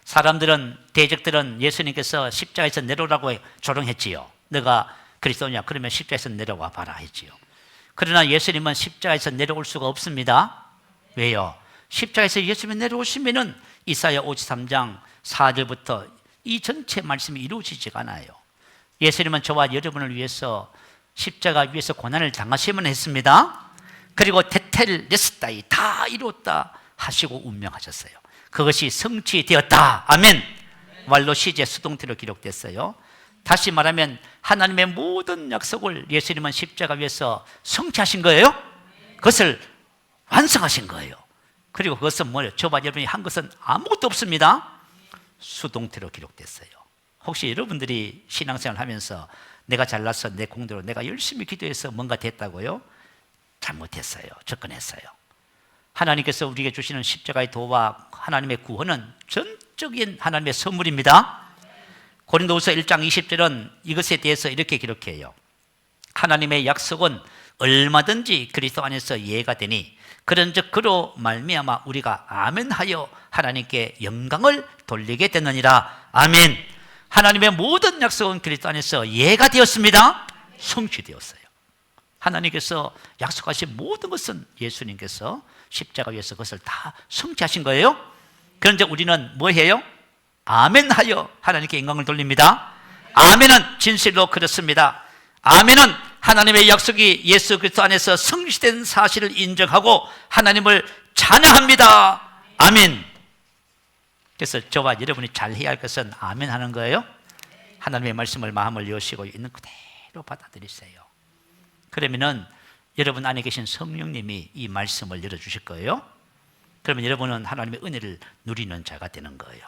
사람들은, 대적들은 예수님께서 십자가에서 내려오라고 조롱했지요. 너가 그리스도냐? 그러면 십자가에서 내려와 봐라 했지요. 그러나 예수님은 십자가에서 내려올 수가 없습니다. 왜요? 십자가에서 예수님이 내려오시면은 이사야 53장 4절부터 이 전체 말씀이 이루어지지가 않아요. 예수님은 저와 여러분을 위해서 십자가 위에서 고난을 당하시면 했습니다. 그리고 테텔레스타이, 다 이루었다 하시고 운명하셨어요. 그것이 성취되었다. 아멘. 말로 시제 수동태로 기록됐어요. 다시 말하면 하나님의 모든 약속을 예수님은 십자가 위에서 성취하신 거예요. 그것을 완성하신 거예요. 그리고 그것은 뭐예요? 저와 여러분이 한 것은 아무것도 없습니다. 수동태로 기록됐어요. 혹시 여러분들이 신앙생활 하면서 내가 잘나서 내 공대로 내가 열심히 기도해서 뭔가 됐다고요? 잘못했어요. 접근했어요. 하나님께서 우리에게 주시는 십자가의 도와 하나님의 구원은 전적인 하나님의 선물입니다. 고린도후서 1장 20절은 이것에 대해서 이렇게 기록해요. 하나님의 약속은 얼마든지 그리스도 안에서 예가 되니 그런즉 그로 말미암아 우리가 아멘하여 하나님께 영광을 돌리게 되느니라. 아멘. 하나님의 모든 약속은 그리스도 안에서 예가 되었습니다. 성취되었어요. 하나님께서 약속하신 모든 것은 예수님께서 십자가 위에서 그것을 다 성취하신 거예요. 그런데 우리는 뭐 해요? 아멘하여 하나님께 영광을 돌립니다. 아멘은 진실로 그렇습니다. 아멘은 하나님의 약속이 예수 그리스도 안에서 성취된 사실을 인정하고 하나님을 찬양합니다. 아멘. 그래서 저와 여러분이 잘 해야 할 것은 아멘 하는 거예요. 하나님의 말씀을 마음을 여시고 있는 그대로 받아들이세요. 그러면은 여러분 안에 계신 성령님이 이 말씀을 열어주실 거예요. 그러면 여러분은 하나님의 은혜를 누리는 자가 되는 거예요.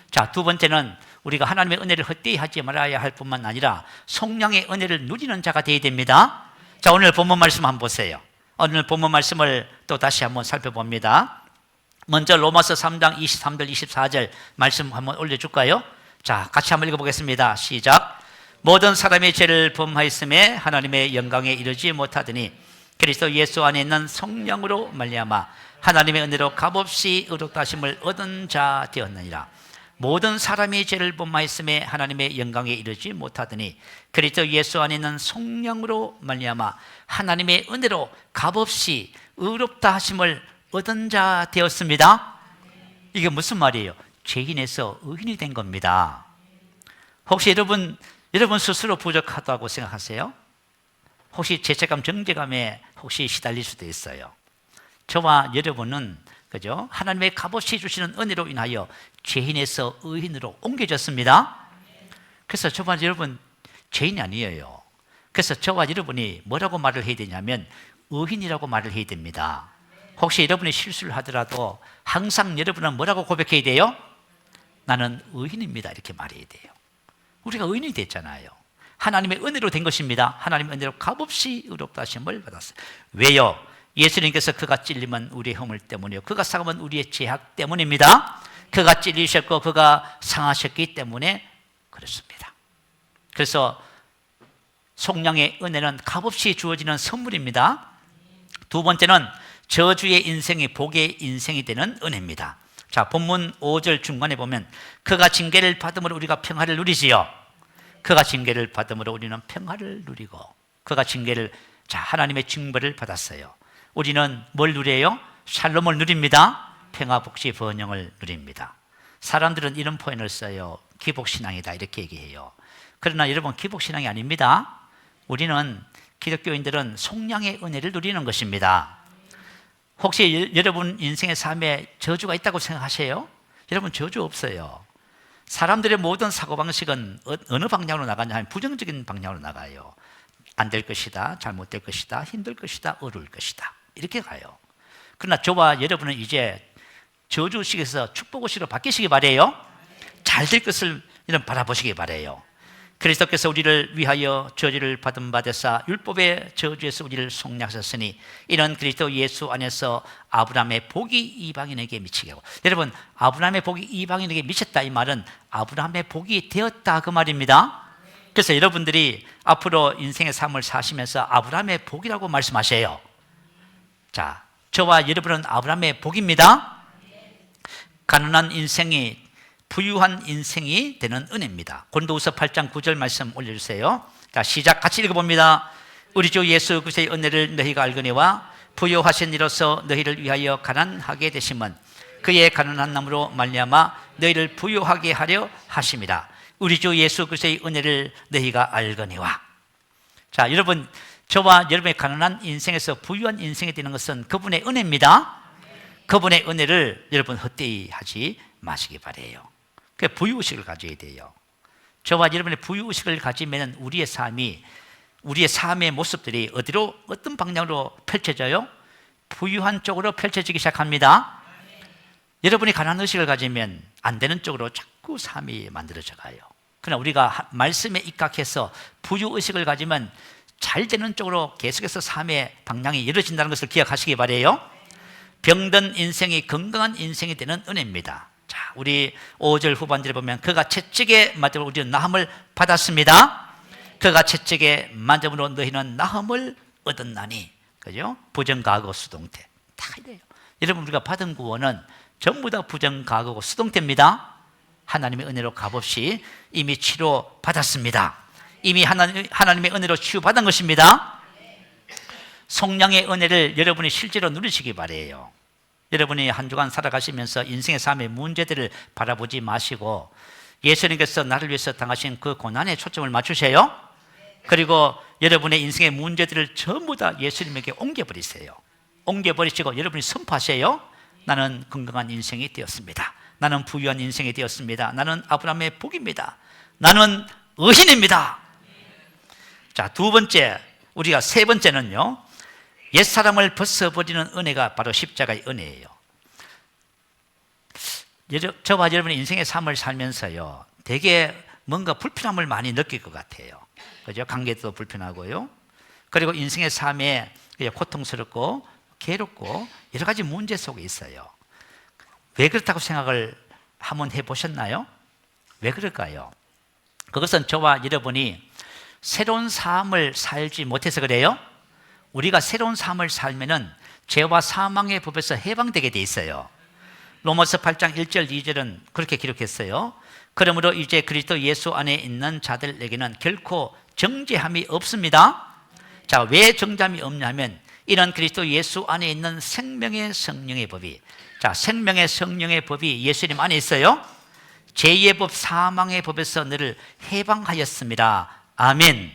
자, 두 번째는 우리가 하나님의 은혜를 헛되이 하지 말아야 할 뿐만 아니라 성령의 은혜를 누리는 자가 되어야 됩니다. 자, 오늘 본문 말씀 한번 보세요. 오늘 본문 말씀을 또 다시 한번 살펴봅니다. 먼저 로마서 3장 23절 24절 말씀 한번 올려줄까요? 자, 같이 한번 읽어보겠습니다. 시작. 모든 사람이 죄를 범하였음에 하나님의 영광에 이르지 못하더니 그리스도 예수 안에 있는 성령으로 말미암아 하나님의 은혜로 값없이 의롭다 하심을 얻은 자 되었느니라. 모든 사람이 죄를 범하였음에 하나님의 영광에 이르지 못하더니 그리스도 예수 안에 있는 성령으로 말미암아 하나님의 은혜로 값없이 의롭다 하심을 얻은 자 되었습니다. 이게 무슨 말이에요? 죄인에서 의인이 된 겁니다. 혹시 여러분 스스로 부족하다고 생각하세요? 혹시 죄책감, 정죄감에 혹시 시달릴 수도 있어요. 저와 여러분은 그죠? 하나님의 값없이 주시는 은혜로 인하여 죄인에서 의인으로 옮겨졌습니다. 그래서 저와 여러분 죄인이 아니에요. 그래서 저와 여러분이 뭐라고 말을 해야 되냐면 의인이라고 말을 해야 됩니다. 혹시 여러분이 실수를 하더라도 항상 여러분은 뭐라고 고백해야 돼요? 나는 의인입니다. 이렇게 말해야 돼요. 우리가 의인이 됐잖아요. 하나님의 은혜로 된 것입니다. 하나님의 은혜로 값없이 의롭다 하심을 받았어요. 왜요? 예수님께서 그가 찔림은 우리의 허물 때문이요 그가 상함은 우리의 죄악 때문입니다. 그가 찔리셨고 그가 상하셨기 때문에 그렇습니다. 그래서 성령의 은혜는 값없이 주어지는 선물입니다. 두 번째는 저주의 인생이 복의 인생이 되는 은혜입니다. 자, 본문 5절 중간에 보면 그가 징계를 받음으로 우리가 평화를 누리지요. 그가 징계를 받음으로 우리는 평화를 누리고 그가 징계를 하나님의 징벌을 받았어요. 우리는 뭘 누려요? 샬롬을 누립니다. 평화, 복지, 번영을 누립니다. 사람들은 이런 표현을 써요. 기복신앙이다 이렇게 얘기해요. 그러나 여러분 기복신앙이 아닙니다. 우리는 기독교인들은 성령의 은혜를 누리는 것입니다. 혹시 여러분 인생의 삶에 저주가 있다고 생각하세요? 여러분 저주 없어요. 사람들의 모든 사고방식은 어느 방향으로 나가냐 하면 부정적인 방향으로 나가요. 안 될 것이다, 잘못될 것이다, 힘들 것이다, 어려울 것이다 이렇게 가요. 그러나 저와 여러분은 이제 저주의식에서 축복의식으로 바뀌시기 바래요. 잘 될 것을 바라보시기 바래요. 그리스도께서 우리를 위하여 저주를 받은 바 되사 율법의 저주에서 우리를 속량하셨으니 이는 그리스도 예수 안에서 아브라함의 복이 이방인에게 미치게 하고. 여러분 아브라함의 복이 이방인에게 미쳤다 이 말은 아브라함의 복이 되었다 그 말입니다. 그래서 여러분들이 앞으로 인생의 삶을 사시면서 아브라함의 복이라고 말씀하세요. 자, 저와 여러분은 아브라함의 복입니다. 가난한 인생이 부유한 인생이 되는 은혜입니다. 고린도후서 8장 9절 말씀 올려주세요. 자, 시작 같이 읽어봅니다. 우리 주 예수 그리스도의 은혜를 너희가 알거니와 부유하신 이로써 너희를 위하여 가난하게 되심은 그의 가난한 남으로 말미암아 너희를 부유하게 하려 하심이라. 우리 주 예수 그리스도의 은혜를 너희가 알거니와. 자, 여러분 저와 여러분의 가난한 인생에서 부유한 인생이 되는 것은 그분의 은혜입니다. 그분의 은혜를 여러분 헛되이 하지 마시기 바래요. 그 부유의식을 가져야 돼요. 저와 여러분의 부유의식을 가지면 우리의 삶의 모습들이 어떤 방향으로 펼쳐져요? 부유한 쪽으로 펼쳐지기 시작합니다. 여러분이 가난한 의식을 가지면 안 되는 쪽으로 자꾸 삶이 만들어져 가요. 그러나 우리가 말씀에 입각해서 부유의식을 가지면 잘 되는 쪽으로 계속해서 삶의 방향이 열어진다는 것을 기억하시기 바래요. 병든 인생이 건강한 인생이 되는 은혜입니다. 자, 우리 5절 후반절에 보면 그가 채찍에 맞음으로 우리는 나음을 받았습니다. 그가 채찍에 맞음으로 너희는 나음을 얻었나니. 그죠? 부정가고 수동태 다 이래요. 여러분 우리가 받은 구원은 전부 다 부정가고 수동태입니다. 하나님의 은혜로 값없이 이미 치료 받았습니다. 이미 하나님의 은혜로 치유받은 것입니다. 성령의 은혜를 여러분이 실제로 누리시기 바래요. 여러분이 한 주간 살아가시면서 인생의 삶의 문제들을 바라보지 마시고 예수님께서 나를 위해서 당하신 그 고난에 초점을 맞추세요. 그리고 여러분의 인생의 문제들을 전부 다 예수님에게 옮겨버리세요. 옮겨버리시고 여러분이 선포하세요. 나는 건강한 인생이 되었습니다. 나는 부유한 인생이 되었습니다. 나는 아브라함의 복입니다. 나는 의인입니다. 자, 두 번째, 우리가 세 번째는요, 옛사람을 벗어버리는 은혜가 바로 십자가의 은혜예요. 저와 여러분의 인생의 삶을 살면서요, 되게 뭔가 불편함을 많이 느낄 것 같아요. 그죠? 관계도 불편하고요. 그리고 인생의 삶에 고통스럽고 괴롭고 여러 가지 문제 속에 있어요. 왜 그렇다고 생각을 한번 해보셨나요? 왜 그럴까요? 그것은 저와 여러분이 새로운 삶을 살지 못해서 그래요. 우리가 새로운 삶을 살면은 죄와 사망의 법에서 해방되게 돼 있어요. 로마서 8장 1절 2절은 그렇게 기록했어요. 그러므로 이제 그리스도 예수 안에 있는 자들에게는 결코 정죄함이 없습니다. 자, 왜 정죄함이 없냐면 이런 그리스도 예수 안에 있는 생명의 성령의 법이, 자, 생명의 성령의 법이 예수님 안에 있어요. 죄의 법, 사망의 법에서 너를 해방하였습니다. 아멘.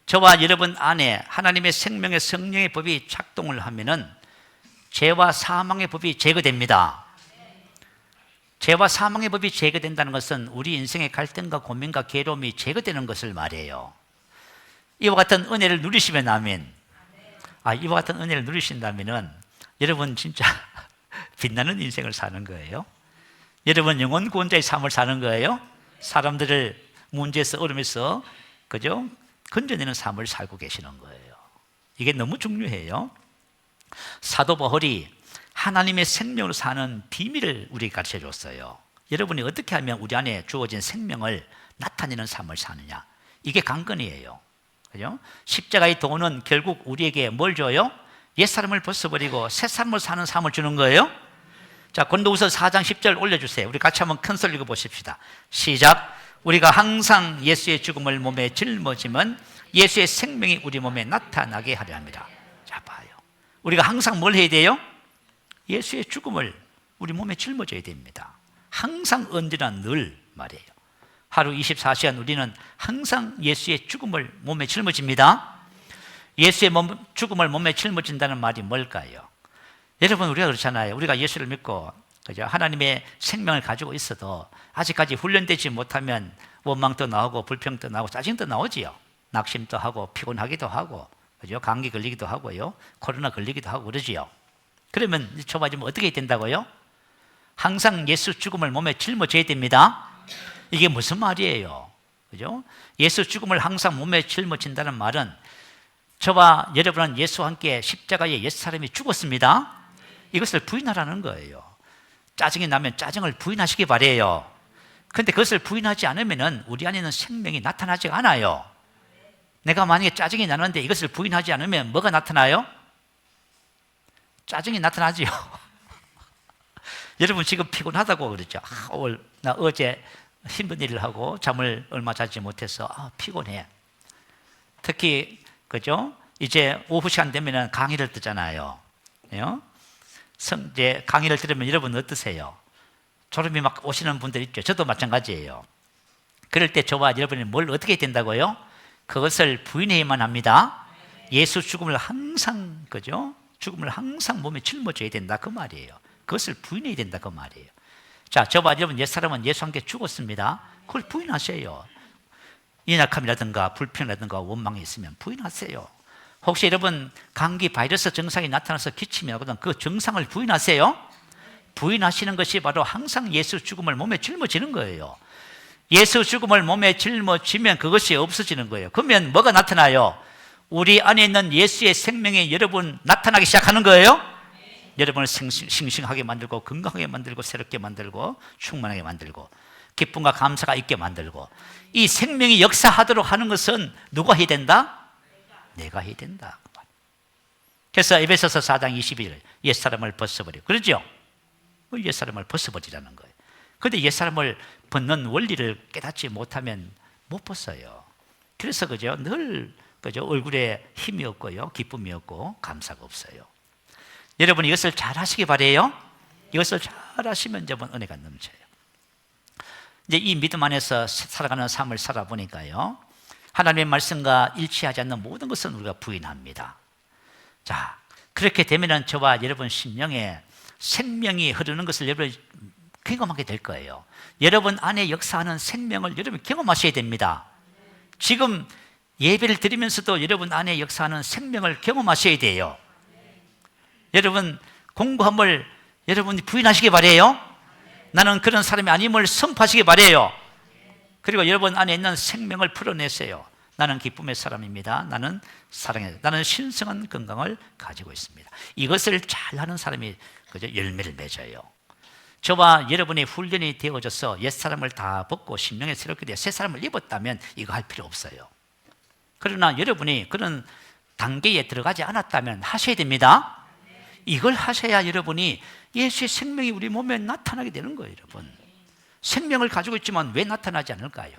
저와 여러분 안에 하나님의 생명의 성령의 법이 작동을 하면은 죄와 사망의 법이 제거됩니다. 죄와 사망의 법이 제거된다는 것은 우리 인생의 갈등과 고민과 괴로움이 제거되는 것을 말해요. 이와 같은 은혜를 누리시면 아멘. 이와 같은 은혜를 누리신다면은 여러분 진짜 빛나는 인생을 사는 거예요. 여러분 영혼 구원자의 삶을 사는 거예요. 사람들을 문제에서 어려움에서 그죠? 건져내는 삶을 살고 계시는 거예요. 이게 너무 중요해요. 사도 바울이 하나님의 생명으로 사는 비밀을 우리에게 가르쳐 줬어요. 여러분이 어떻게 하면 우리 안에 주어진 생명을 나타내는 삶을 사느냐, 이게 관건이에요. 그죠? 십자가의 도는 결국 우리에게 뭘 줘요? 옛사람을 벗어버리고 새사람을 사는 삶을 주는 거예요. 자, 고린도후서 4장 10절 올려주세요. 우리 같이 한번 큰 소리 읽어보십시다. 시작. 우리가 항상 예수의 죽음을 몸에 짊어지면 예수의 생명이 우리 몸에 나타나게 하려 합니다. 자, 봐요. 우리가 항상 뭘 해야 돼요? 예수의 죽음을 우리 몸에 짊어져야 됩니다. 항상, 언제나, 늘 말이에요. 하루 24시간 우리는 항상 예수의 죽음을 몸에 짊어집니다. 예수의 죽음을 몸에 짊어진다는 말이 뭘까요? 여러분, 우리가 그렇잖아요. 우리가 예수를 믿고 그죠? 하나님의 생명을 가지고 있어도 아직까지 훈련되지 못하면 원망도 나오고 불평도 나오고 짜증도 나오지요. 낙심도 하고 피곤하기도 하고 그죠? 감기 걸리기도 하고요. 코로나 걸리기도 하고 그러지요. 그러면 좁아지면 어떻게 된다고요? 항상 예수 죽음을 몸에 짊어져야 됩니다. 이게 무슨 말이에요? 그죠? 예수 죽음을 항상 몸에 짊어진다는 말은 저와 여러분은 예수와 함께 십자가에 옛사람이 죽었습니다. 이것을 부인하라는 거예요. 짜증이 나면 짜증을 부인하시기 바래요. 그런데 그것을 부인하지 않으면 우리 안에 있는 생명이 나타나지 않아요. 내가 만약에 짜증이 나는데 이것을 부인하지 않으면 뭐가 나타나요? 짜증이 나타나지요. 여러분 지금 피곤하다고 그러죠. 나 어제 힘든 일을 하고 잠을 얼마 자지 못해서 피곤해. 특히 그죠? 이제 오후 시간 되면 강의를 듣잖아요. 이제 강의를 들으면 여러분 어떠세요? 졸음이 막 오시는 분들 있죠. 저도 마찬가지예요. 그럴 때 저와 여러분이 뭘 어떻게 된다고요? 그것을 부인해야만 합니다. 예수 죽음을 항상 그죠? 죽음을 항상 몸에 짊어져야 된다 그 말이에요. 그것을 부인해야 된다 그 말이에요. 자, 저와 여러분 옛사람은 예수와 함께 죽었습니다. 그걸 부인하세요. 연약함이라든가 불평이라든가 원망이 있으면 부인하세요. 혹시 여러분 감기 바이러스 증상이 나타나서 기침이 나거든 그 증상을 부인하세요. 부인하시는 것이 바로 항상 예수 죽음을 몸에 짊어지는 거예요. 예수 죽음을 몸에 짊어지면 그것이 없어지는 거예요. 그러면 뭐가 나타나요? 우리 안에 있는 예수의 생명이 여러분 나타나기 시작하는 거예요. 여러분을 싱싱하게 만들고 건강하게 만들고 새롭게 만들고 충만하게 만들고 기쁨과 감사가 있게 만들고 이 생명이 역사하도록 하는 것은 누가 해야 된다? 내가 해야 된다. 그래서 에베소서 4장 22절 옛사람을 벗어버리고 그러죠? 옛사람을 벗어버리라는 거예요. 그런데 옛사람을 벗는 원리를 깨닫지 못하면 못 벗어요. 그래서 그죠? 늘 그죠? 얼굴에 힘이 없고요, 기쁨이 없고 감사가 없어요. 여러분 이것을 잘 하시기 바래요. 이것을 잘 하시면 여러분 은혜가 넘쳐요. 이제 이 믿음 안에서 살아가는 삶을 살아보니까요, 하나님의 말씀과 일치하지 않는 모든 것은 우리가 부인합니다. 자, 그렇게 되면은 저와 여러분 심령에 생명이 흐르는 것을 여러분 경험하게 될 거예요. 여러분 안에 역사하는 생명을 여러분 경험하셔야 됩니다. 지금 예배를 드리면서도 여러분 안에 역사하는 생명을 경험하셔야 돼요. 여러분 공부함을 여러분이 부인하시기 바래요. 나는 그런 사람이 아님을 선포하시기 바래요. 그리고 여러분 안에 있는 생명을 풀어내세요. 나는 기쁨의 사람입니다. 나는 사랑의, 나는 신성한 건강을 가지고 있습니다. 이것을 잘하는 사람이 그죠? 열매를 맺어요. 저와 여러분의 훈련이 되어져서 옛사람을 다 벗고 심령에 새롭게 되어 새 사람을 입었다면 이거 할 필요 없어요. 그러나 여러분이 그런 단계에 들어가지 않았다면 하셔야 됩니다. 이걸 하셔야 여러분이 예수의 생명이 우리 몸에 나타나게 되는 거예요. 여러분 생명을 가지고 있지만 왜 나타나지 않을까요?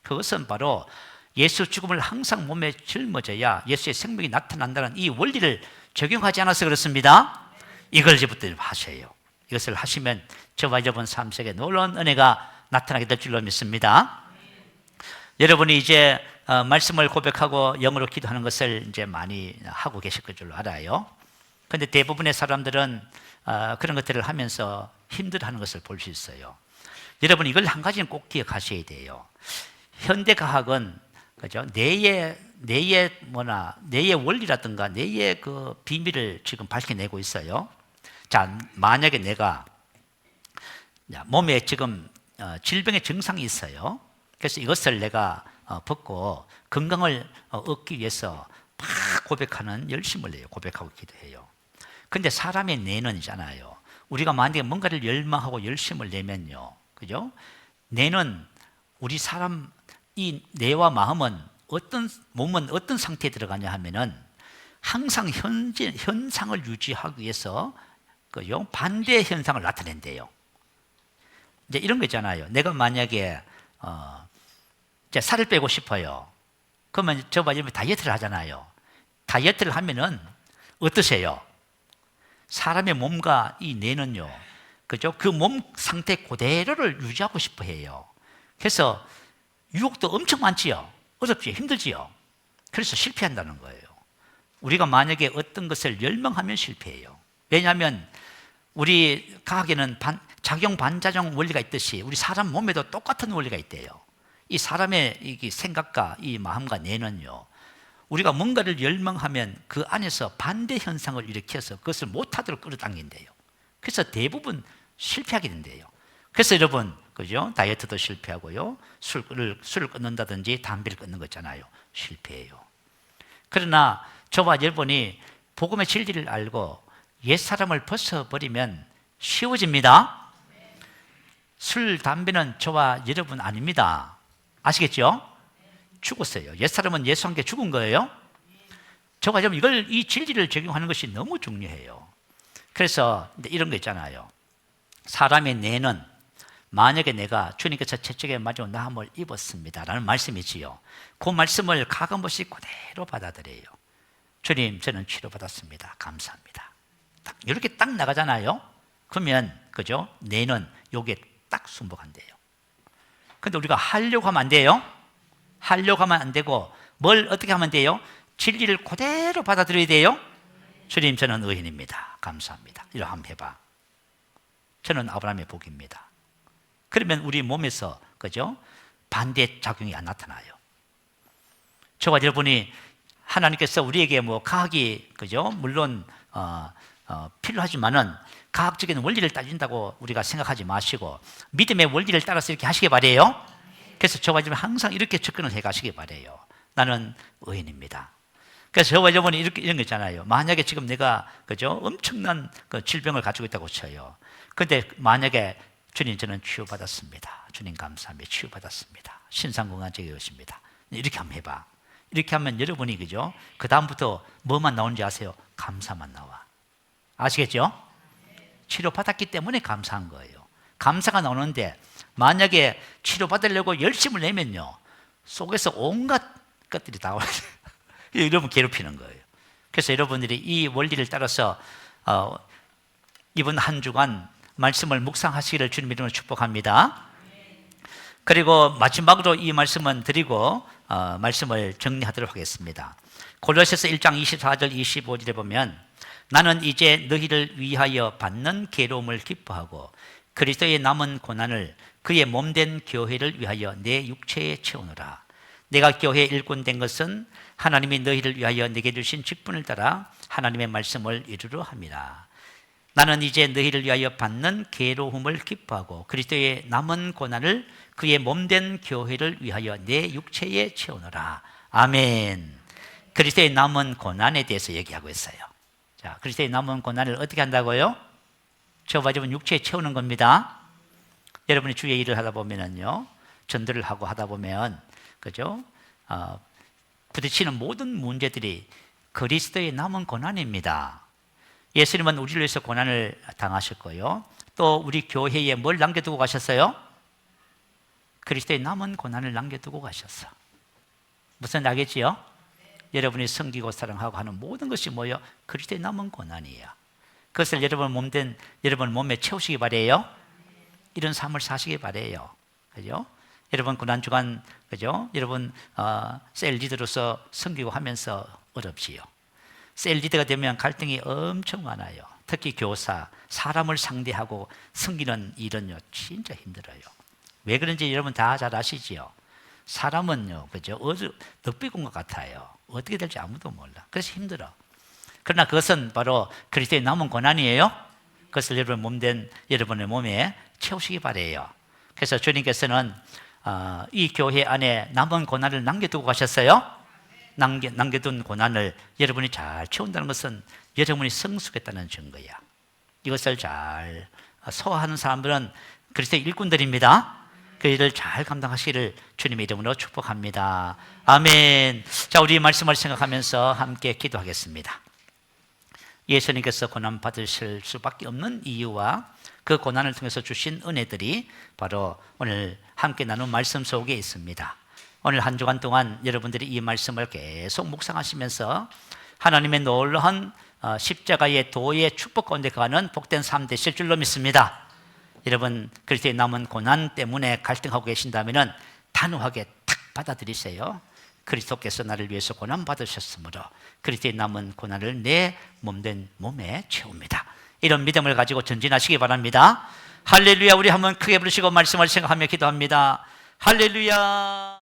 그것은 바로 예수 죽음을 항상 몸에 짊어져야 예수의 생명이 나타난다는 이 원리를 적용하지 않아서 그렇습니다. 이걸 이제부터 하셔요. 이것을 하시면 저와 여러분 삶 속에 놀라운 은혜가 나타나게 될 줄로 믿습니다. 여러분이 이제 말씀을 고백하고 영어로 기도하는 것을 이제 많이 하고 계실 줄로 알아요. 그런데 대부분의 사람들은 그런 것들을 하면서 힘들어하는 것을 볼 수 있어요. 여러분 이걸 한 가지는 꼭 기억하셔야 돼요. 현대 과학은 그죠? 뇌의 원리라든가 뇌의 그 비밀을 지금 밝혀내고 있어요. 자, 만약에 내가 몸에 지금 질병의 증상이 있어요. 그래서 이것을 내가 벗고 건강을 얻기 위해서 막 고백하는 열심을 내요. 고백하고 기도해요. 근데 사람의 뇌는 있잖아요. 우리가 만약에 뭔가를 열망하고 열심을 내면요. 그죠? 뇌는 우리 사람 이 뇌와 마음은 몸은 어떤 상태에 들어가냐 하면은 항상 현상을 유지하기 위해서 그죠? 반대 현상을 나타낸대요. 이제 이런 거 있잖아요. 내가 만약에 이제 살을 빼고 싶어요. 그러면 저봐 여러분 다이어트를 하잖아요. 다이어트를 하면은 어떠세요? 사람의 몸과 이 뇌는요, 그죠? 그 몸 상태 그대로를 유지하고 싶어 해요. 그래서 유혹도 엄청 많지요. 어렵지요. 힘들지요. 그래서 실패한다는 거예요. 우리가 만약에 어떤 것을 열망하면 실패해요. 왜냐하면 우리 과학에는 작용 반작용 원리가 있듯이 우리 사람 몸에도 똑같은 원리가 있대요. 이 사람의 이 생각과 이 마음과 뇌는요, 우리가 뭔가를 열망하면 그 안에서 반대 현상을 일으켜서 그것을 못하도록 끌어당긴대요. 그래서 대부분 실패하게 된대요. 그래서 여러분, 그죠? 다이어트도 실패하고요. 술을 끊는다든지 담배를 끊는 거 있잖아요. 실패해요. 그러나 저와 여러분이 복음의 진리를 알고 옛사람을 벗어버리면 쉬워집니다. 술, 담배는 저와 여러분 아닙니다. 아시겠죠? 죽었어요. 옛사람은 예수 함께 죽은 거예요. 저와 여러분 이 진리를 적용하는 것이 너무 중요해요. 그래서 이런 거 있잖아요. 사람의 뇌는 만약에 내가 주님께서 채찍에 맞아 나음을 입었습니다 라는 말씀이지요. 그 말씀을 각 한 번씩 그대로 받아들여요. 주님 저는 치료받았습니다. 감사합니다. 이렇게 딱 나가잖아요. 그러면 그죠? 뇌는 요게 딱 순복한대요. 근데 우리가 하려고 하면 안 돼요. 하려고 하면 안 되고 뭘 어떻게 하면 돼요? 진리를 그대로 받아들여야 돼요. 주님 저는 의인입니다. 감사합니다. 이렇게 한번 해봐. 저는 아브라함의 복입니다. 그러면 우리 몸에서 그죠? 반대 작용이 안 나타나요. 저와 여러분이 하나님께서 우리에게 뭐 과학이 그죠? 물론 필요하지만은 과학적인 원리를 따진다고 우리가 생각하지 마시고 믿음의 원리를 따라서 이렇게 하시기 바래요. 그래서 저와 여러분 항상 이렇게 접근을 해 가시기 바래요. 나는 의인입니다. 그래서 저와 여러분이 이런 거 있잖아요. 만약에 지금 내가 그죠? 엄청난 그 질병을 가지고 있다고 쳐요. 근데 만약에 주님 저는 치유받았습니다. 주님 감사합니다. 치유받았습니다. 신상건강증이 있습니다. 이렇게 한번 해봐. 이렇게 하면 여러분이 그죠? 그 다음부터 뭐만 나오는지 아세요? 감사만 나와. 아시겠죠? 치료받았기 때문에 감사한 거예요. 감사가 나오는데 만약에 치료받으려고 열심을 내면요, 속에서 온갖 것들이 다 와요. 여러분 괴롭히는 거예요. 그래서 여러분들이 이 원리를 따라서 이번 한 주간 말씀을 묵상하시기를 주님 이름으로 축복합니다. 그리고 마지막으로 이 말씀은 드리고 말씀을 정리하도록 하겠습니다. 골로새서 1장 24절 25절에 보면 나는 이제 너희를 위하여 받는 괴로움을 기뻐하고 그리스도의 남은 고난을 그의 몸된 교회를 위하여 내 육체에 채우노라. 내가 교회의 일꾼 된 것은 하나님이 너희를 위하여 내게 주신 직분을 따라 하나님의 말씀을 이루려 함이라. 나는 이제 너희를 위하여 받는 괴로움을 기뻐하고 그리스도의 남은 고난을 그의 몸된 교회를 위하여 내 육체에 채우노라. 아멘. 그리스도의 남은 고난에 대해서 얘기하고 있어요. 자, 그리스도의 남은 고난을 어떻게 한다고요? 저와집은 육체에 채우는 겁니다. 여러분이 주의 일을 하다 보면은요, 전도를 하고 하다 보면, 그죠? 부딪히는 모든 문제들이 그리스도의 남은 고난입니다. 예수님은 우리를 위해서 고난을 당하셨고요. 또 우리 교회에 뭘 남겨두고 가셨어요? 그리스도의 남은 고난을 남겨두고 가셨어. 무슨 알겠지요? 여러분이 섬기고 사랑하고 하는 모든 것이 뭐예요? 그리스도의 남은 고난이에요. 그것을 여러분 몸에 채우시기 바래요. 이런 삶을 사시기 바래요. 그죠? 여러분 고난 주간, 그죠? 여러분 셀 리더로서 섬기고 하면서 어렵지요. 셀 리더가 되면 갈등이 엄청 많아요. 특히 교사, 사람을 상대하고 섬기는 일은요, 진짜 힘들어요. 왜 그런지 여러분 다 잘 아시지요. 사람은요, 그죠? 늑비군 것 같아요. 어떻게 될지 아무도 몰라. 그래서 힘들어. 그러나 그것은 바로 그리스도의 남은 고난이에요. 그것을 여러분의 몸에 채우시기 바래요. 그래서 주님께서는 이 교회 안에 남은 고난을 남겨두고 가셨어요. 남겨둔 고난을 여러분이 잘 채운다는 것은 여러분이 성숙했다는 증거야. 이것을 잘 소화하는 사람들은 그리스도의 일꾼들입니다. 그 일을 잘 감당하시기를 주님의 이름으로 축복합니다. 아멘. 자, 우리 말씀을 생각하면서 함께 기도하겠습니다. 예수님께서 고난 받으실 수밖에 없는 이유와 그 고난을 통해서 주신 은혜들이 바로 오늘 함께 나눈 말씀 속에 있습니다. 오늘 한 주간 동안 여러분들이 이 말씀을 계속 묵상하시면서 하나님의 놀라운 십자가의 도의 축복 가운데 가는 복된 삶 되실 줄로 믿습니다. 여러분 그리스도의 남은 고난 때문에 갈등하고 계신다면 단호하게 탁 받아들이세요. 그리스도께서 나를 위해서 고난 받으셨으므로 그리스도의 남은 고난을 내 몸된 몸에 채웁니다. 이런 믿음을 가지고 전진하시기 바랍니다. 할렐루야. 우리 한번 크게 부르시고 말씀을 생각하며 기도합니다. 할렐루야.